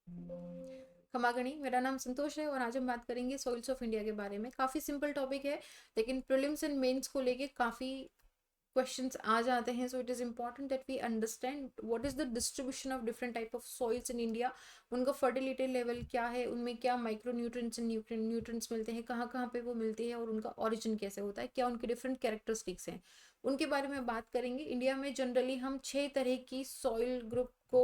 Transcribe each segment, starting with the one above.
खमागणी, मेरा नाम संतोष है और आज हम बात करेंगे सॉइल्स ऑफ इंडिया के बारे में। काफ़ी सिंपल टॉपिक है, लेकिन प्रीलिम्स एंड मेंस को लेके काफ़ी क्वेश्चंस आ जाते हैं। So it is important that we understand what is the distribution of different type of soils in India, उनका फर्टिलिटी लेवल क्या है, उनमें क्या माइक्रो न्यूट्रिएंट्स एंड न्यूट्रिएंट्स मिलते हैं, कहाँ कहाँ पे वो मिलती है और उनका ओरिजिन कैसे होता है, क्या उनके डिफरेंट कैरेक्टरिस्टिक्स हैं, उनके बारे में बात करेंगे। इंडिया में जनरली हम 6 तरह की सॉइल ग्रुप को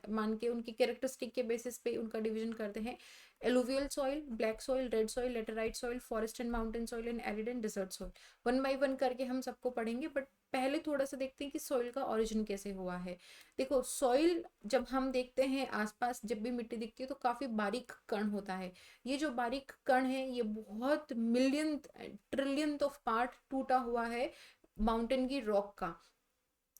मान के उनकी कैरेक्टरिस्टिक के बेसिस पे उनका डिवीजन करते हैं। Alluvial soil, black soil, red soil, laterite soil, forest and mountain soil and arid and desert soil. One by one करके हम सबको पढ़ेंगे, बट पहले थोड़ा सा देखते हैं कि सॉइल का ओरिजिन कैसे हुआ है। देखो, सॉइल जब हम देखते हैं आसपास, जब भी मिट्टी दिखती है तो काफी बारीक कण होता है। ये जो बारीक कण है ये बहुत मिलियन ट्रिलियन ऑफ पार्ट टूटा हुआ है माउंटेन की रॉक का।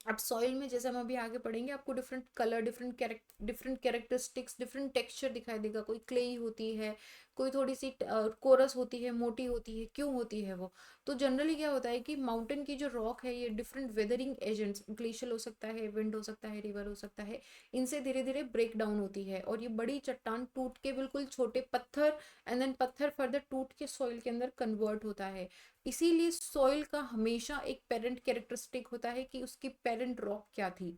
अब सॉइल में जैसे हम अभी आगे पढ़ेंगे आपको different colour, different characteristics, different texture दिखाई देगा। कोई क्लेई होती है, कोई थोड़ी सी कोरस होती है, मोटी होती है, क्यों होती है वो। तो जनरली क्या होता है कि माउंटेन की जो रॉक है ये डिफरेंट वेदरिंग एजेंट्स, ग्लेशियल हो सकता है, विंड हो सकता है, रिवर हो सकता है, इनसे धीरे धीरे ब्रेक डाउन होती है और ये बड़ी चट्टान टूट के बिल्कुल छोटे पत्थर, एंड देन पत्थर फर्दर टूट के सॉइल के अंदर कन्वर्ट होता है। इसीलिए सॉइल का हमेशा एक पेरेंट कैरेक्टरिस्टिक होता है कि उसकी पेरेंट रॉक क्या थी।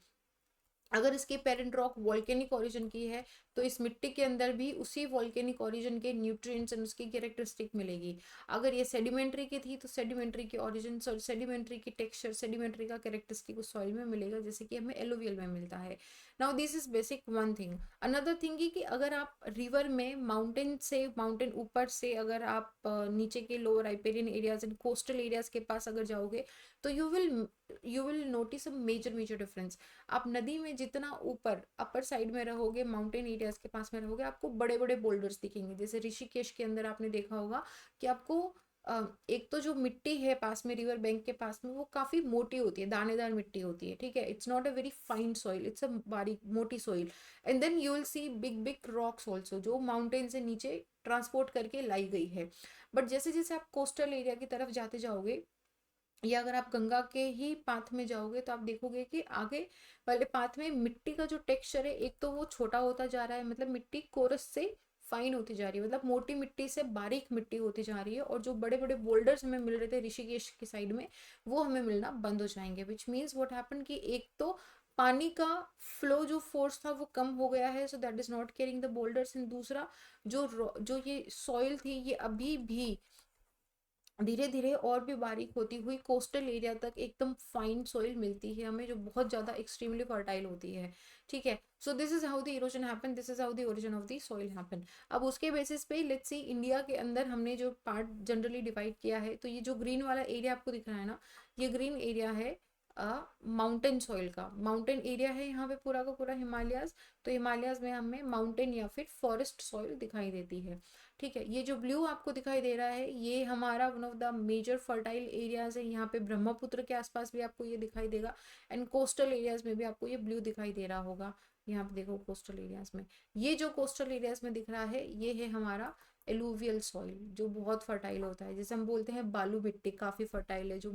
अगर इसकी पेरेंट रॉक वॉल्केनिक ओरिजिन की है तो इस मिट्टी के अंदर भी उसी वॉल्केनिक ओरिजिन के न्यूट्रिएंट्स एंड उसकी कैरेक्टरिस्टिक मिलेगी। अगर ये सेडिमेंट्री की थी तो सेडिमेंट्री की ओरिजिन, सेडिमेंट्री की टेक्सचर, सेडिमेंट्री का कैरेक्टरिस्टिक उस सॉइल में मिलेगा, जैसे कि हमें एलुवियल में मिलता है। Now this is basic one thing. Another thing की अगर आप रिवर में माउंटेन से, माउंटेन ऊपर से अगर आप नीचे के lower riparian areas and coastal areas के पास अगर जाओगे तो you will notice a major major difference. आप नदी में जितना ऊपर अपर साइड में रहोगे, माउंटेन एरियाज के पास में रहोगे, आपको बड़े बड़े बोल्डर्स दिखेंगे। जैसे ऋषिकेश के अंदर आपने देखा होगा कि आपको एक तो जो मिट्टी है पास में, रिवर बैंक के पास में, वो काफी मोटी होती है, दानेदार मिट्टी होती है, ठीक है। It's not a very fine soil, it's a बारीक मोटी soil. And then you will see big big rocks also, जो माउंटेन से नीचे ट्रांसपोर्ट करके लाई गई है। बट जैसे जैसे आप कोस्टल एरिया की तरफ जाते जाओगे, या अगर आप गंगा के ही पाथ में जाओगे तो आप देखोगे कि आगे वाले पाथ में मिट्टी का जो टेक्सचर है, एक तो वो छोटा होता जा रहा है, मतलब मिट्टी कोरस से फाइन होती जा रही है, मतलब मोटी मिट्टी से बारीक मिट्टी होती जा रही है। और जो बड़े बड़े बोल्डर्स हमें मिल रहे थे ऋषिकेश की साइड में, वो हमें मिलना बंद हो जाएंगे। विच मीन्स व्हाट हैपन कि एक तो पानी का फ्लो जो फोर्स था वो कम हो गया है, so that is not carrying the boulders. And दूसरा, जो ये सॉइल थी ये अभी भी धीरे धीरे और भी बारीक होती हुई कोस्टल एरिया तक एकदम फाइन सॉइल मिलती है हमें, जो बहुत ज्यादा एक्सट्रीमली फर्टाइल होती है, ठीक है। So this is how the erosion happen, this is how the origin of the soil happen. अब उसके बेसिस पे लेट्स सी इंडिया के अंदर हमने जो पार्ट जनरली डिवाइड किया है, तो ये जो ग्रीन वाला एरिया आपको दिख रहा है ना, ये ग्रीन एरिया है माउंटेन सॉइल का। माउंटेन एरिया है यहाँ पे पूरा का पूरा हिमालयाज। तो हिमालयाज में हमें माउंटेन या फिर फॉरेस्ट सॉइल दिखाई देती है, ठीक है। ये जो ब्लू आपको दिखाई दे रहा है ये हमारा one of the major fertile areas है। यहाँ पे ब्रह्मपुत्र के आसपास भी आपको ये दिखाई देगा, एंड कोस्टल एरियाज में भी आपको ये ब्लू दिखाई दे रहा होगा। यहाँ पे देखो कोस्टल एरियाज में, ये जो कोस्टल एरियाज में दिख रहा है ये है हमारा एलुवियल सॉइल, जो बहुत फर्टाइल होता है। जैसे हम बोलते हैं बालू मिट्टी काफी फर्टाइल है, जो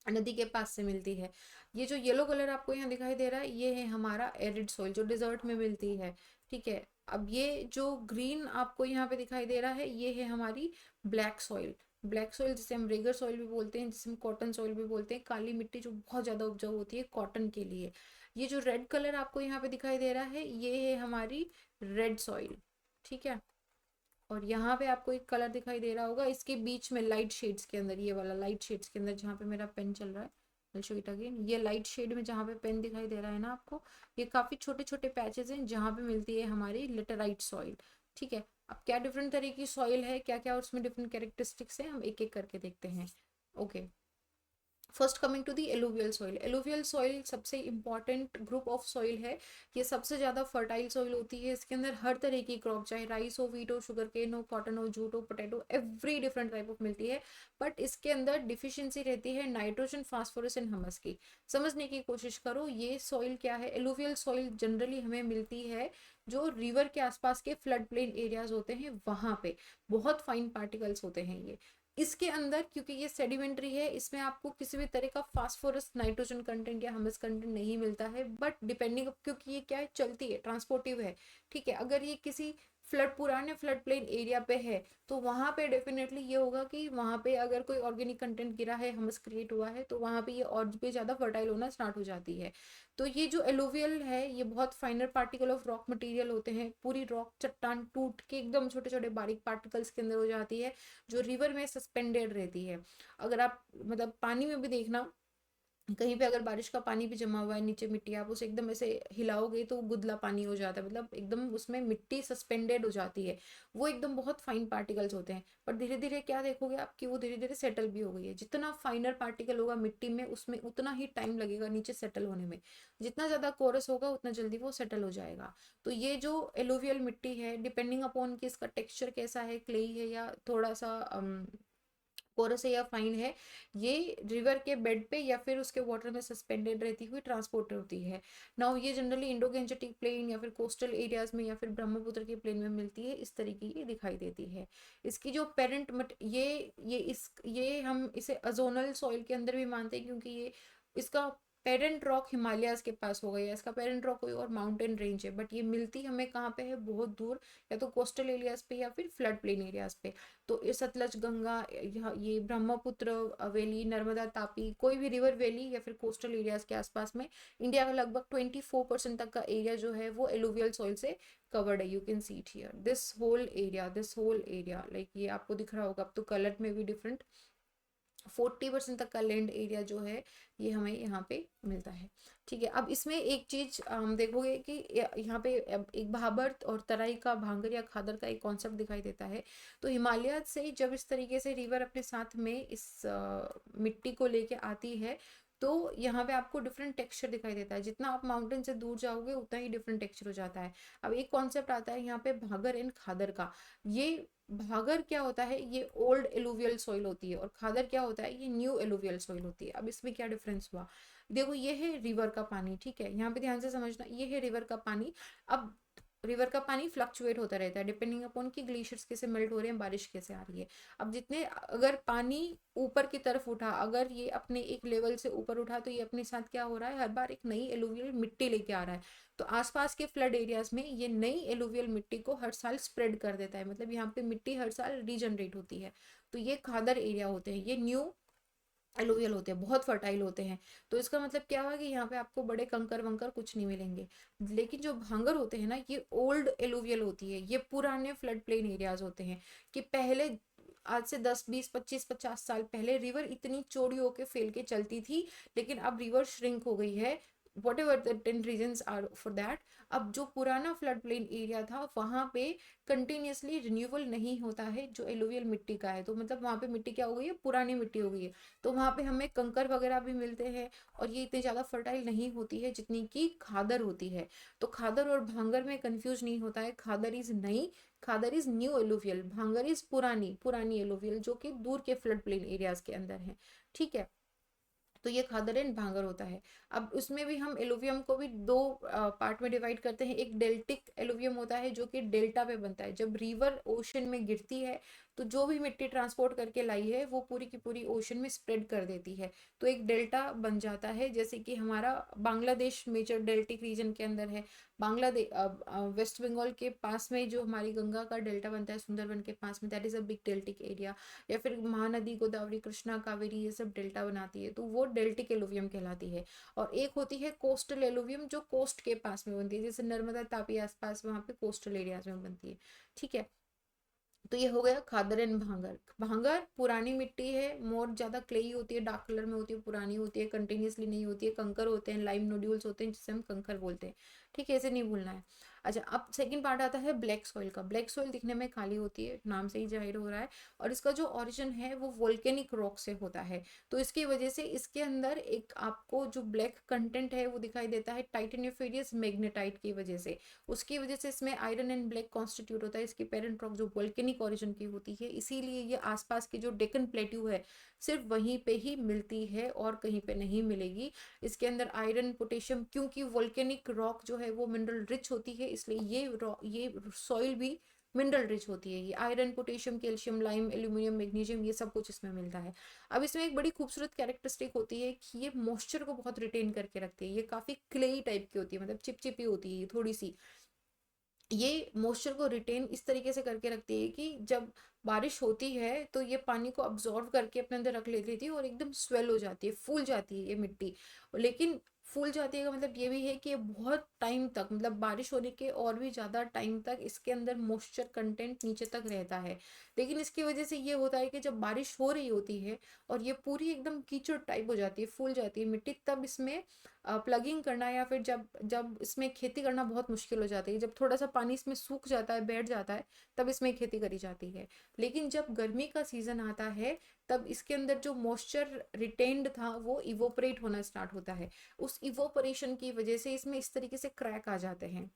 नदी के पास से मिलती है। ये जो येलो कलर आपको यहाँ दिखाई दे रहा है ये है हमारा एरिड सॉइल, जो डिजर्ट में मिलती है, ठीक है। अब ये जो ग्रीन आपको यहाँ पे दिखाई दे रहा है ये है हमारी ब्लैक सॉइल। ब्लैक सॉइल जिसे हम रेगर सॉइल भी बोलते हैं, जिसे हम कॉटन सॉइल भी बोलते हैं, काली मिट्टी जो बहुत ज्यादा उपजाऊ होती है कॉटन के लिए। ये जो रेड कलर आपको यहाँ पे दिखाई दे रहा है ये है हमारी रेड सॉइल, ठीक है। और यहाँ पे आपको एक कलर दिखाई दे रहा होगा इसके बीच में लाइट शेड्स के अंदर, ये वाला लाइट शेड्स के अंदर जहाँ पे मेरा पेन चल रहा है, I'll show it again। ये लाइट शेड में जहाँ पे पेन दिखाई दे रहा है ना आपको, ये काफी छोटे छोटे पैचेस हैं जहाँ पे मिलती है हमारी लेटेराइट सॉइल, ठीक है। अब क्या डिफरेंट तरह की सॉइल है, क्या क्या उसमें डिफरेंट कैरेक्टरिस्टिक्स है, हम एक एक करके देखते हैं। Okay, first coming to the alluvial soil. Alluvial soil सबसे इंपॉर्टेंट ग्रुप ऑफ सॉइल है। ये सबसे ज्यादा फर्टाइल सॉइल होती है, इसके अंदर हर तरह की क्रॉप, चाहे राइस हो, व्हीट हो, शुगर केन हो, कॉटन हो, जूट हो, potato, every different type of मिलती है। बट इसके अंदर डिफिशियंसी रहती है नाइट्रोजन, फास्फोरस एंड ह्यूमस की। समझने की कोशिश करो ये सॉइल क्या है। एलुवियल सॉइल जनरली हमें मिलती है जो रिवर के आसपास के फ्लड प्लेन एरियाज होते हैं वहां पे, बहुत फाइन पार्टिकल्स होते हैं ये। इसके अंदर क्योंकि ये सेडिमेंट्री है, इसमें आपको किसी भी तरह का फास्फोरस, नाइट्रोजन कंटेंट या ह्यूमस कंटेंट नहीं मिलता है, बट डिपेंडिंग, क्योंकि ये क्या है, चलती है, ट्रांसपोर्टिव है, ठीक है। अगर ये किसी पुराने फ्लड प्लेन एरिया पे है तो वहां पे डेफिनेटली ये होगा कि वहां पे अगर कोई ऑर्गेनिक कंटेंट गिरा है, ह्यूमस क्रिएट हुआ है, तो वहां पे ये और भी ज्यादा फर्टाइल होना स्टार्ट हो जाती है। तो ये जो एलुवियल है, ये बहुत फाइनर पार्टिकल ऑफ रॉक मटेरियल होते हैं, पूरी रॉक चट्टान टूट के एकदम छोटे छोटे बारीक पार्टिकल्स के अंदर हो जाती है, जो रिवर में सस्पेंडेड रहती है। अगर आप मतलब पानी में भी देखना, कहीं पे अगर बारिश का पानी भी जमा हुआ है नीचे, मिट्टी, आप उसे एकदम ऐसे हिलाओगे तो गुदला पानी हो जाता है, मतलब एकदम उसमें मिट्टी सस्पेंडेड हो जाती है। वो एकदम बहुत फाइन पार्टिकल्स होते हैं, पर धीरे धीरे क्या देखोगे आप कि वो धीरे धीरे सेटल भी हो गई है। जितना फाइनर पार्टिकल होगा मिट्टी में, उसमें उतना ही टाइम लगेगा नीचे सेटल होने में। जितना ज्यादा कोरस होगा उतना जल्दी वो सेटल हो जाएगा। तो ये जो एलुवियल मिट्टी है, डिपेंडिंग अपॉन कि इसका टेक्सचर कैसा है, क्लेई है या थोड़ा सा कोरस है या फाइन है, ये रिवर के बेड पे या फिर उसके वाटर में सस्पेंडेड रहती हुई ट्रांसपोर्ट होती है। नाउ ये जनरली इंडो गेंजेटिक प्लेन या फिर कोस्टल एरियाज में या फिर ब्रह्मपुत्र के प्लेन में मिलती है, इस तरीके की दिखाई देती है। इसकी जो पेरेंट मट ये हम इसे अजोनल सॉइल के अंदर भी मानते हैं, क्योंकि ये इसका पेरेंट रॉक हिमालयाज के पास हो गया, इसका पेरेंट रॉक कोई और माउंटेन रेंज है, बट ये मिलती हमें कहाँ पे है, बहुत दूर, या तो कोस्टल एरियाज पे या फिर फ्लड प्लेन एरियाज पे। तो ये सतलज, गंगा, ये ब्रह्मपुत्र वैली, नर्मदा, तापी, कोई भी रिवर वैली या फिर कोस्टल एरियाज के आसपास में इंडिया का लगभग 24% तक का एरिया जो है वो एलुवियल सॉइल से कवर्ड है। You can see it here, this whole area, like ये आपको दिख रहा होगा, अब तो कलर में भी डिफरेंट, 40% तक का लैंड एरिया जो है ये हमें यहाँ पे मिलता है, ठीक है। अब इसमें एक चीज हम देखोगे कि यहाँ पे एक भाबर और तराई का, भांगर या खादर का एक कॉन्सेप्ट दिखाई देता है। तो हिमालय से जब इस तरीके से रिवर अपने साथ में इस मिट्टी को लेके आती है, तो यहाँ पे आपको डिफरेंट टेक्सचर दिखाई देता है। जितना आप माउंटेन से दूर जाओगे उतना ही डिफरेंट टेक्सचर हो जाता है। अब एक कॉन्सेप्ट आता है यहाँ पे भागर एंड खादर का। ये भागर क्या होता है, ये ओल्ड एलुवियल सॉइल होती है, और खादर क्या होता है, ये न्यू एलुवियल सॉइल होती है। अब इसमें क्या डिफरेंस हुआ, देखो ये है रिवर का पानी, ठीक है, यहाँ पे ध्यान से समझना, ये है रिवर का पानी। अब रिवर का पानी फ्लक्चुएट होता रहता है डिपेंडिंग अपॉन कि ग्लेशियर्स कैसे मेल्ट हो रहे हैं, बारिश कैसे आ रही है। अब जितने अगर पानी ऊपर की तरफ उठा, अगर ये अपने एक लेवल से ऊपर उठा, तो ये अपने साथ क्या हो रहा है, हर बार एक नई एलुवियल मिट्टी लेके आ रहा है। तो आसपास के फ्लड एरियाज में ये नई एलुवियल मिट्टी को हर साल स्प्रेड कर देता है, मतलब यहाँ पे मिट्टी हर साल रीजनरेट होती है। तो ये खादर एरिया होते हैं, ये न्यू एलुवियल होते हैं, बहुत फर्टाइल होते हैं। तो इसका मतलब क्या हुआ कि यहाँ पे आपको बड़े कंकर वंकर कुछ नहीं मिलेंगे। लेकिन जो भांगर होते हैं ना, ये ओल्ड एलुवियल होती है, ये पुराने फ्लड प्लेन एरियाज होते हैं। कि पहले आज से 10 20 25 50 साल पहले रिवर इतनी चौड़ी होके फैल के चलती थी, लेकिन अब रिवर श्रिंक हो गई है। Whatever the 10 reason are for that. अब जो पुराना फ्लड प्लेन एरिया था वहां पे कंटिन्यूसली रिन्यूअल नहीं होता है जो एलुवियल मिट्टी का है, तो मतलब वहां पे मिट्टी क्या हो गई है, पुरानी मिट्टी हो गई है। तो वहां पे हमें कंकर वगैरह भी मिलते हैं, और ये इतनी ज्यादा फर्टाइल नहीं होती है जितनी की खादर होती है। तो खादर और भांगर में कंफ्यूज नहीं होता है, खादर इज नई, खादर इज न्यू एलुवियल, भांगर इज पुरानी पुरानी एलुवियल जो कि दूर के फ्लड प्लेन एरियाज के अंदर है, ठीक है। तो ये खादर एंड भांगर होता है। अब उसमें भी हम एलुवियम को भी दो पार्ट में डिवाइड करते हैं। एक डेल्टिक एलुवियम होता है जो कि डेल्टा पे बनता है, जब रिवर ओशन में गिरती है तो जो भी मिट्टी ट्रांसपोर्ट करके लाई है वो पूरी की पूरी ओशन में स्प्रेड कर देती है, तो एक डेल्टा बन जाता है। जैसे कि हमारा बांग्लादेश मेजर डेल्टिक रीजन के अंदर है, बांग्लादेश वेस्ट बंगाल के पास में जो हमारी गंगा का डेल्टा बनता है सुंदरबन के पास में, that is a big deltaic area. या फिर महानदी, गोदावरी, कृष्णा, कावेरी, ये सब डेल्टा बनाती है, तो वो डेल्टिक एलुवियम कहलाती है। और एक होती है कोस्टल एलुवियम जो कोस्ट के पास में बनती है, जैसे नर्मदा, तापी आसपास वहां पे कोस्टल एरियाज में बनती है, ठीक है। तो ये हो गया खादर एंड भांगर। भांगर पुरानी मिट्टी है, मोर ज्यादा क्लेई होती है, डार्क कलर में होती है, पुरानी होती है, कंटिन्यूसली नहीं होती है, कंकर होते हैं, लाइम नोड्यूल्स होते हैं जिसे हम कंकर बोलते हैं, ठीक है, ऐसे नहीं भूलना है। अच्छा, अब सेकंड पार्ट आता है ब्लैक सॉइल का। ब्लैक सॉइल दिखने में काली होती है, नाम से ही जाहिर हो रहा है, और इसका जो ओरिजिन है वो वोल्केनिक रॉक से होता है। तो इसकी वजह से इसके अंदर एक आपको जो ब्लैक कंटेंट है वो दिखाई देता है टाइटेनिफेरियस मैग्नेटाइट की वजह से। उसकी वजह से इसमें आयरन एंड ब्लैक कॉन्स्टिट्यूट होता है। इसकी पेरेंट रॉक जो वोल्केनिक ओरिजिन की होती है, इसीलिए ये आसपास की जो डेक्कन प्लेट्यू है सिर्फ वहीं पे ही मिलती है और कहीं पे नहीं मिलेगी। इसके अंदर आयरन, पोटेशियम, क्योंकि वोल्केनिक रॉक जो है वो मिनरल रिच होती है, इसलिए ये सॉइल भी मिनरल रिच होती है ये, iron, potassium, calcium, lime, aluminium, magnesium, ये सब कुछ इसमें मिलता है। अब इसमें एक बड़ी खूबसूरत कैरेक्टरिस्टिक होती है कि ये मॉइस्चर को बहुत रिटेन करके रखती है, ये काफ़ी क्लेई टाइप की होती है, मतलब चिपचिपी होती है थोड़ी सी। ये मॉइस्चर को रिटेन इस तरीके से करके रखती है कि जब बारिश होती है तो ये पानी को अब्जॉर्व करके अपने अंदर रख लेती थी और एकदम स्वेल हो जाती है, फूल जाती है ये मिट्टी। लेकिन फूल जाती है का मतलब ये भी है कि ये बहुत टाइम तक, मतलब बारिश होने के और भी ज़्यादा टाइम तक इसके अंदर मॉइस्चर कंटेंट नीचे तक रहता है। लेकिन इसकी वजह से ये होता है कि जब बारिश हो रही होती है और ये पूरी एकदम कीचड़ टाइप हो जाती है, फूल जाती है मिट्टी, तब इसमें प्लगिंग करना या फिर जब जब इसमें खेती करना बहुत मुश्किल हो जाती है, जब थोड़ा सा पानी इसमें सूख जाता है, बैठ जाता है, तब इसमें खेती करी जाती है। लेकिन जब गर्मी का सीजन आता है तब इसके अंदर जो मॉइस्चर रिटेन्ड था वो इवोपरेट होना स्टार्ट होता है। उस इवोपरेशन की वजह से इसमें इस तरीके से क्रैक आ जाते हैं।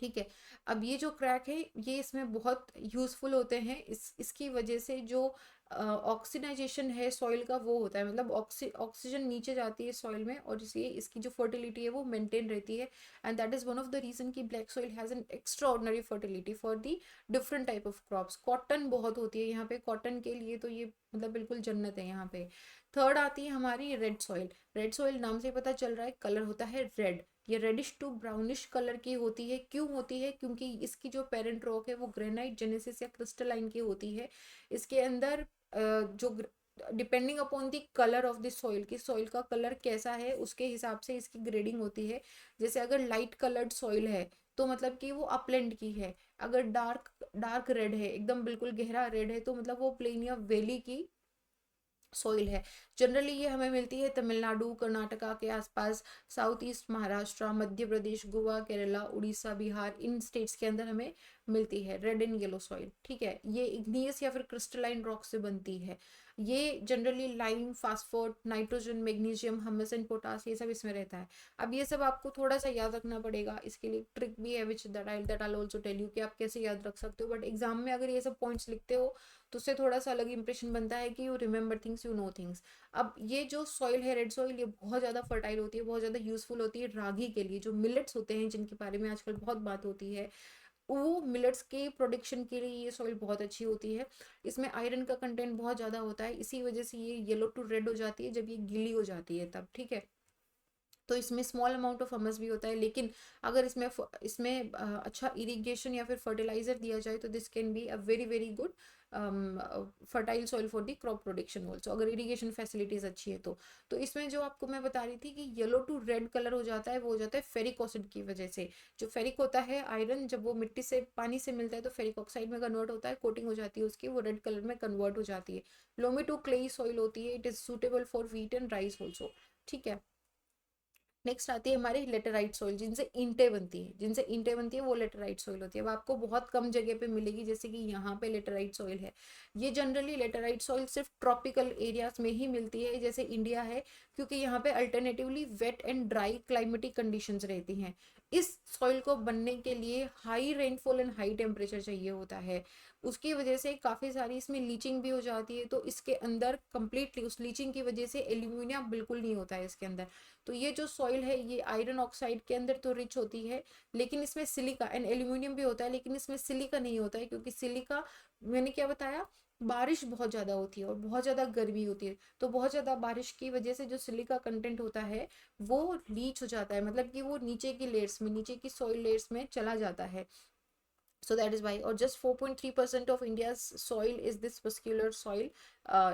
ठीक है। अब ये जो क्रैक है ये इसमें बहुत यूजफुल होते हैं, इसकी वजह से जो ऑक्सीडाइजेशन है सॉइल का वो होता है, मतलब ऑक्सीजन नीचे जाती है सॉइल में और इसलिए इसकी जो फर्टिलिटी है वो मेंटेन रहती है। And that is one of the reason कि black soil has an extraordinary fertility for the different type of crops. Cotton बहुत होती है यहाँ पे, कॉटन के लिए तो ये मतलब बिल्कुल जन्नत है यहाँ पे। थर्ड आती है हमारी रेड सॉइल। रेड सॉइल नाम से पता चल रहा है कलर होता है रेड, ये रेडिश टू ब्राउनिश कलर की होती है। क्यों होती है? क्योंकि इसकी जो पेरेंट रॉक है वो ग्रेनाइट, जेनेसिस या क्रिस्टलाइन की होती है। इसके अंदर जो depending upon the colour of the soil, की सॉइल का कलर कैसा है उसके हिसाब से इसकी ग्रेडिंग होती है। जैसे अगर लाइट कलर्ड सॉइल है तो मतलब कि वो अपलैंड की है। अगर डार्क डार्क रेड है, एकदम बिल्कुल गहरा रेड है, तो मतलब वो प्लेन या वैली की सॉइल है। जनरली ये हमें मिलती है तमिलनाडु, कर्नाटका के आसपास, साउथ ईस्ट महाराष्ट्र, मध्य प्रदेश, गोवा, केरला, उड़ीसा, बिहार, इन स्टेट्स के अंदर हमें मिलती है रेड एंड येलो सॉइल। ठीक है, ये इग्नियस या फिर क्रिस्टलाइन रॉक से बनती है। ये generally lime, phosphor, nitrogen, magnesium, humus and potash, ये सब इसमें रहता है। अब ये सब आपको थोड़ा सा याद रखना पड़ेगा, इसके लिए ट्रिक भी है which that I also tell you कि आप कैसे याद रख सकते हो। बट एग्जाम में अगर ये सब पॉइंट्स लिखते हो तो उससे थोड़ा सा अलग इंप्रेशन बनता है कि you remember things, you know things. अब ये जो सॉइल है रेड सॉइल, ये बहुत ज़्यादा फर्टाइल होती है, बहुत ज़्यादा यूजफुल होती है रागी के लिए। जो मिलेट्स होते हैं जिनके बारे में आजकल बहुत बात होती है, वो मिलेट्स के प्रोडक्शन के लिए ये सॉइल बहुत अच्छी होती है। इसमें आयरन का कंटेंट बहुत ज़्यादा होता है, इसी वजह से ये येलो टू रेड हो जाती है जब ये गीली हो जाती है तब। ठीक है, तो इसमें स्मॉल अमाउंट ऑफ हमस भी होता है, लेकिन अगर इसमें अच्छा इरिगेशन या फिर फर्टिलाइजर दिया जाए तो this can be a very very good fertile soil for the crop production also, अगर इरिगेशन फैसिलिटीज अच्छी है तो इसमें जो आपको मैं बता रही थी कि येलो टू रेड कलर हो जाता है, वो हो जाता है फेरिक एसिड की वजह से। जो फेरिक होता है आयरन, जब वो मिट्टी से पानी से मिलता है तो फेरिक ऑक्साइड में कन्वर्ट होता है, कोटिंग हो जाती है उसकी, वो रेड कलर में कन्वर्ट हो जाती है। लोमी टू क्लेई सॉइल होती है, it is suitable for wheat and rice also. ठीक है, नेक्स्ट आती है हमारी लेटेराइट सॉइल, जिनसे ईंटें बनती है वो लेटेराइट सॉइल होती है। अब आपको बहुत कम जगह पे मिलेगी, जैसे कि यहाँ पे लेटेराइट सॉइल है। ये जनरली लेटेराइट सॉइल सिर्फ ट्रॉपिकल एरियाज में ही मिलती है, जैसे इंडिया है, क्योंकि यहाँ पे alternatively wet and dry climatic conditions रहती हैं। इस सॉइल को बनने के लिए high rainfall and high temperature चाहिए होता है। उसकी वजह से काफ़ी सारी इसमें लीचिंग भी हो जाती है, तो इसके अंदर कंप्लीटली उस लीचिंग की वजह से एल्यूमिनियम बिल्कुल नहीं होता है इसके अंदर। तो ये जो सॉइल है ये आयरन ऑक्साइड के अंदर तो रिच होती है, लेकिन इसमें सिलिका एंड एल्यूमिनियम भी होता है, लेकिन इसमें सिलिका नहीं होता है, क्योंकि सिलिका, मैंने क्या बताया, बारिश बहुत ज़्यादा होती है और बहुत ज़्यादा गर्मी होती है, तो बहुत ज़्यादा बारिश की वजह से जो सिलिका कंटेंट होता है वो लीच हो जाता है, मतलब कि वो नीचे की लेयर्स में, नीचे की सॉइल लेयर्स में चला जाता है। So that is why, और just 4.3% of India's soil is this vascular soil,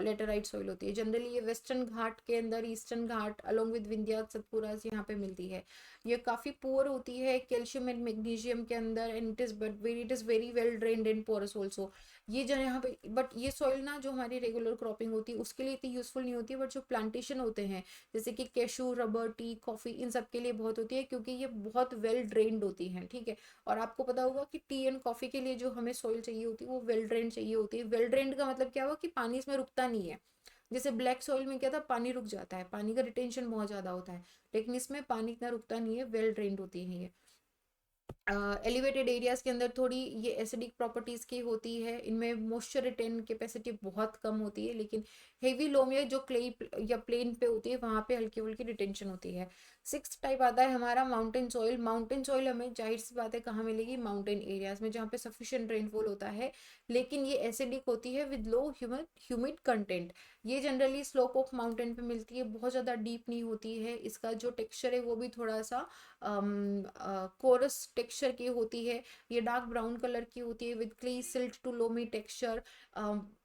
laterite soil होती है। जनरली ये वेस्टर्न घाट के अंदर, eastern Ghat along with Vindhya, Satpura यहाँ पे मिलती है। ये काफ़ी पुअर होती है कैल्शियम एंड मैग्नीशियम के अंदर, and it is very well drained and porous also. ये जो यहाँ पे, बट ये सॉइल ना जो हमारी रेगुलर क्रॉपिंग होती है उसके लिए इतनी यूजफुल नहीं होती है, बट जो प्लांटेशन होते हैं जैसे कि कैशू, रबर, टी, कॉफ़ी, इन सब के लिए बहुत होती है, क्योंकि ये बहुत वेल ड्रेन्ड होती हैं। ठीक है, और आपको पता होगा कि टी एंड कॉफ़ी के लिए जो हमें सॉइल चाहिए होती है वो वेल ड्रेन्ड चाहिए होती है। वेल ड्रेन्ड का मतलब क्या हुआ कि पानी इसमें रुकता नहीं है। जैसे ब्लैक सॉइल में क्या था, पानी रुक जाता है, पानी का रिटेंशन बहुत ज़्यादा होता है, लेकिन इसमें पानी इतना रुकता नहीं है, वेल ड्रेन्ड होती है ये। एलिवेटेड एरियाज़ के अंदर थोड़ी ये एसिडिक प्रॉपर्टीज़ की होती है, इनमें मॉइस्चर रिटेन कैपेसिटी बहुत कम होती है, लेकिन हेवी लोम या जो क्ले या प्लेन पे होती है वहाँ पे हल्की फुल्की रिटेंशन होती है। सिक्स्थ टाइप आता है हमारा माउंटेन सॉइल। माउंटेन सॉइल हमें जाहिर सी बात है कहाँ मिलेगी, माउंटेन एरियाज़ में जहाँ पे सफिशिएंट रेनफॉल होता है, लेकिन ये एसिडिक होती है विद लो ह्यूमिड कंटेंट। ये जनरली स्लोप ऑफ माउंटेन पे मिलती है, बहुत ज़्यादा डीप नहीं होती है, इसका जो टेक्सचर है वो भी थोड़ा सा कोरस टेक्सचर की होती है। ये डार्क ब्राउन कलर की होती है with clay silt to loamy texture.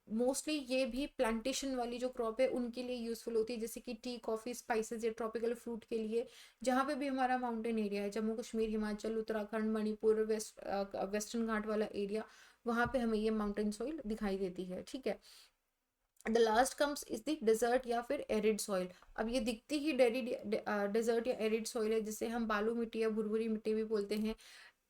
Mostly ये भी प्लांटेशन वाली जो क्रॉप है उनके लिए यूजफुल होती है, जैसे कि टी, कॉफी, स्पाइसेस या ट्रॉपिकल फ्रूट के लिए। जहाँ पे भी हमारा माउंटेन एरिया है, जम्मू कश्मीर, हिमाचल, उत्तराखंड, मणिपुर, वेस्टर्न घाट वाला एरिया, वहाँ पे हमें ये माउंटेन सॉइल दिखाई देती है। ठीक है, the last comes is the desert या फिर एरिड सॉइल। अब ये दिखती ही डेजर्ट या एरिड सॉइल है, जिसे हम बालू मिट्टी या भुरभुरी मिट्टी भी बोलते हैं।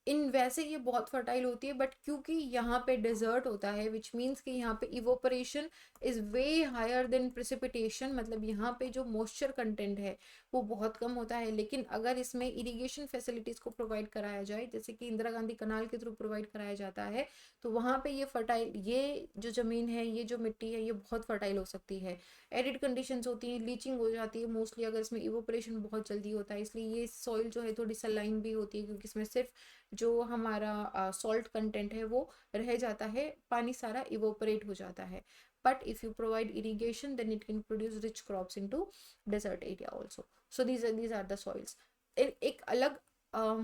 इन वैसे ये बहुत फर्टाइल होती है, बट क्योंकि यहाँ पे डेजर्ट होता है, विच मीन्स कि यहाँ पे evaporation is way higher than precipitation, मतलब यहाँ पे जो मॉइस्चर कंटेंट है वो बहुत कम होता है। लेकिन अगर इसमें इरिगेशन फैसिलिटीज को प्रोवाइड कराया जाए, जैसे कि इंदिरा गांधी कनाल के थ्रू प्रोवाइड कराया जाता है, तो वहाँ पे ये फर्टाइल, ये जो ज़मीन है, ये जो मिट्टी है, ये बहुत फर्टाइल हो सकती है। एरिड कंडीशंस होती हैं, लीचिंग हो जाती है मोस्टली अगर इसमें इवोपरेशन बहुत जल्दी होता है, इसलिए ये सॉइल जो है थोड़ी सलाइन भी होती है, क्योंकि इसमें सिर्फ जो हमारा सॉल्ट कंटेंट है वो रह जाता है, पानी सारा इवोपरेट हो जाता है। But if you provide irrigation then it can produce rich crops into desert area also. So these are the soils. एक अलग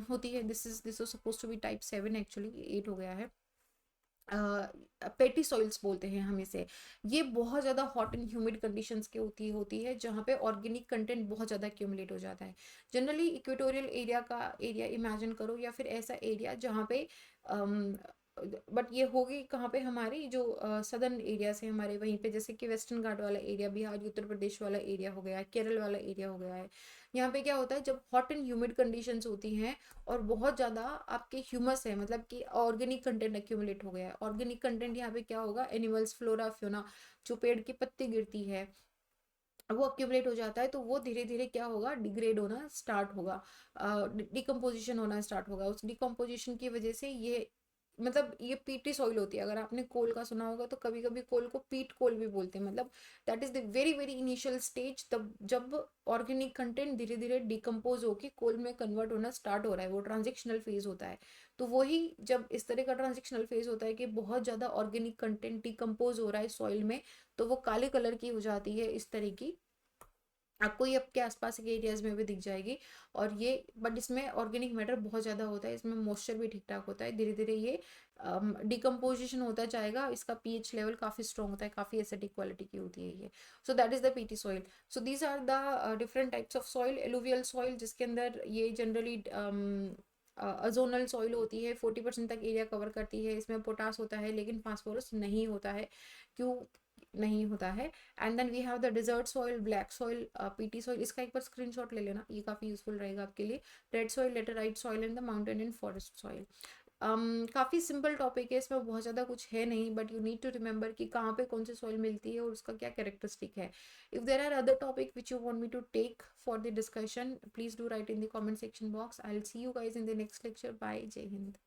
होती है, this is suppose to be type 7, actually 8 हो गया है। पेटी सॉइल्स बोलते हैं हम इसे। ये बहुत ज़्यादा हॉट एंड ह्यूमिड कंडीशंस की होती है, जहाँ पे ऑर्गेनिक कंटेंट बहुत ज़्यादा एक्यूमुलेट हो जाता है। जनरली इक्वेटोरियल एरिया का एरिया इमेजिन करो, या फिर ऐसा एरिया जहाँ पे बट ये होगी कहाँ पे, हमारी जो सदर्न एरिया से हमारे वहीं पे, जैसे कि वेस्टर्न घाट वाला एरिया, बिहार उत्तर प्रदेश वाला एरिया हो गया है, केरल वाला एरिया हो गया है। यहाँ पे क्या होता है, जब हॉट एंड ह्यूमिड कंडीशंस होती हैं और बहुत ज़्यादा आपके ह्यूमस है, मतलब कि ऑर्गेनिक कंटेंट एक्यूमुलेट हो गया है। ऑर्गेनिक कंटेंट यहाँ पे क्या होगा, एनिमल्स, फ्लोरा, फ्योना, जो पेड़ की पत्ती गिरती है वो एक्यूमुलेट हो जाता है, तो वो धीरे धीरे क्या होगा, डिग्रेड होना स्टार्ट होगा, डिकम्पोजिशन होना स्टार्ट होगा। उस डिकम्पोजिशन की वजह से ये, मतलब ये पीटी सॉइल होती है। अगर आपने कोल का सुना होगा तो कभी कभी कोल को पीट कोल भी बोलते हैं, मतलब that is the very very initial stage, तब जब ऑर्गेनिक कंटेंट धीरे धीरे डिकम्पोज होकर कोल में कन्वर्ट होना स्टार्ट हो रहा है, वो ट्रांजिशनल फेज होता है। तो वही जब इस तरह का ट्रांजिशनल फेज होता है कि बहुत ज़्यादा ऑर्गेनिक कंटेंट डिकम्पोज हो रहा है सॉइल में, तो वो काले कलर की हो जाती है इस तरह की। आपको ये आपके आसपास के एरियाज में भी दिख जाएगी। और ये, बट इसमें ऑर्गेनिक मैटर बहुत ज़्यादा होता है, इसमें मॉइस्चर भी ठीक ठाक होता है, धीरे धीरे ये डिकम्पोजिशन होता जाएगा, इसका पीएच लेवल काफ़ी स्ट्रॉन्ग होता है, काफ़ी एसिडिक क्वालिटी की होती है ये। So that is the peaty soil. So these are the different types of soil. Alluvial soil, जिसके अंदर ये जनरली अजोनल सॉइल होती है, 40% तक एरिया कवर करती है, इसमें पोटास होता है लेकिन फास्फोरस नहीं होता है। क्यों नहीं होता है? And then we have the desert soil, black soil, peaty soil. इसका एक बार स्क्रीनशॉट ले लेना, ये काफ़ी यूजफुल रहेगा आपके लिए। Red soil, laterite soil and the mountain and forest soil. काफ़ी सिंपल टॉपिक है, इसमें बहुत ज़्यादा कुछ है नहीं, but you need to remember कि कहाँ पे कौन सी सॉइल मिलती है और उसका क्या कैरेक्टरिस्टिक है। If there are other topic which you want me to take for the discussion, please do write in the comment section box. I will see you guys in the next lecture. Bye, जय हिंद।